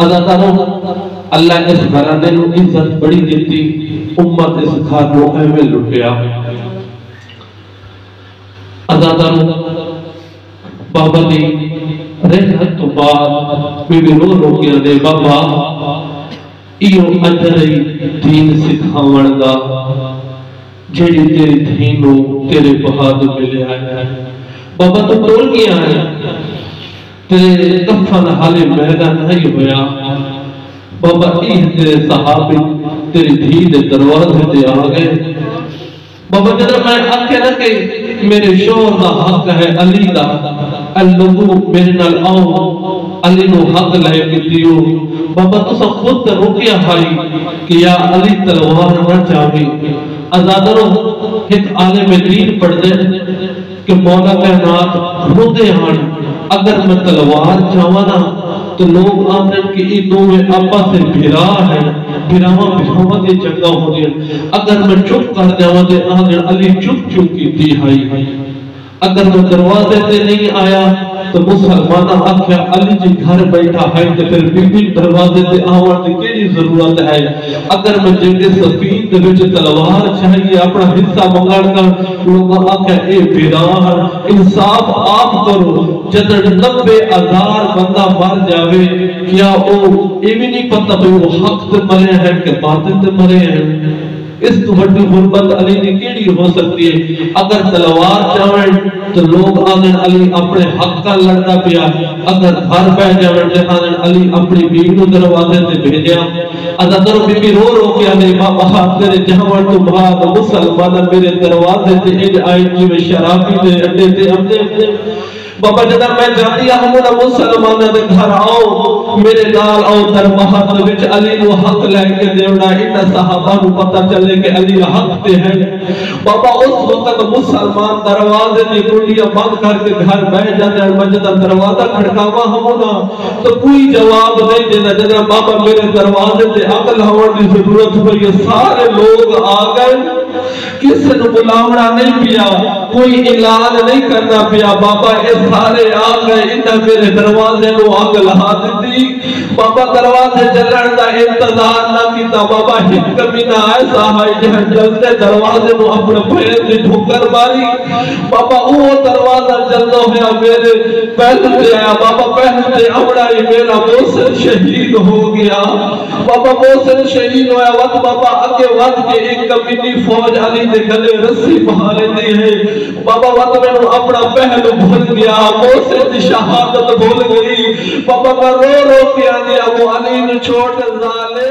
اداداروں اللہ اس گھرانے نو عزت بڑی دیتی، امت اس گھر نو ایویں لٹیا۔ اداداروں بابا دی رحمت تو بعد بی بی رو رو کے دے بابا ایو اجرئی دین سکھاون دا جیڑی تیری دین نو تیرے بہاد ملے آئے۔ بابا تو بول گیا ہے تیرے کفن حالے میدان نہیں ہویا، بابا ایہ تیرے صحابی تیری دھی دے دروازے تے آگئے۔ بابا جدر میں آکھے نہ کہ میرے شوہر دا حق ہے علی دا، لوگوں میرے نال آؤ علی نو حق لے کے دیو۔ بابا تو سب خود روکیا بھائی کہ یا علی تلوار نہ چاہے۔ ازادروں ایک عالم دین پڑھ دے کہ مولا کائنات رو دے ہاں اگر میں تلوار چاہوانا تو لوگ آمن کہ ای دووے ابا سے بھرا ہے، بھراواں دے چنگا ہو گیا۔ اگر میں چپ کر جاواں دے آمن علی چپ کی تھی ہائی۔ اگر میں دروازے تے نہیں آیا تو مسلمانہ آکھیا علی جی گھر بیٹھا ہے تو پھر بی بی دروازے تے آوان دی کیڑی ضرورت ہے۔ اگر میں جنگ صفین دے وچ تلوار چاہیے اپنا حصہ منگڑ کر لوگ آکھیا اے بیدار انصاف آپ کرو۔ جدر 90,000 بندہ مر جاوے کیا او یہ بھی نہیں پتہ بھئی وہ حق تے مرے ہیں کہ باطل تے مرے ہیں؟ اس تو بڑی غربت علی نے کیڑی ہو سکتی ہے؟ اگر تلوار چاہیں تو لوگ آنن علی اپنے حق کا لڑنا پیا، اگر گھر بہ جاویں تے آنن علی اپنی بیوی نو دروازے تے بھیجیا۔ ادادر بی بی رو رو کے آنے بابا تیرے جہاں تو بعد مسلمان میرے دروازے تے اج آئی جی شرابی دے اڈے تے اپنے بابا جدا میں جاتی ہمارا مسلمان دے گھر آؤ میرے نال آؤ دربار دے وچ علی نو حق لے کے دیونا۔ ان صحابہ نو پتہ چلے کہ علی حق تے ہے۔ بابا اس وقت مسلمان دروازے دی کنڈیاں بند کر کے گھر بیٹھ جاتے ہیں۔ جدا دروازہ کھڑکاوا ہمنا تو کوئی جواب نہیں دینا۔ جدا بابا میرے دروازے تے عقل ہون دی ضرورت ہوئی، سارے لوگ آ گئے، کسی نے بلاونا نہیں پیا، کوئی اعلان نہیں کرنا پیا۔ بابا اس سارے آ گئے، انہاں میرے دروازے نو آگ لہا دیتی۔ بابا دروازے جلن دا انتظار نہ کیتا۔ بابا ایک کمینہ ایسا ہے جہاں جلتے دروازے نو اپنے پیر سے ٹھوکر ماری۔ بابا وہ دروازہ جلدہ ہویا میرے پہلے سے آیا۔ بابا پہلے سے اپڑائی میرا محسن شہید ہو گیا۔ بابا محسن شہید ہویا وقت بابا اگے وقت کے ایک کمینی فوج علی دے گلے رسی بہالے دی ہے۔ بابا وقت میں نے اپنا پہلو بھول گیا، محسن شہادت بھول گئی۔ بابا میں رو رو کے آدیا وہ علی نے چھوٹ ظالے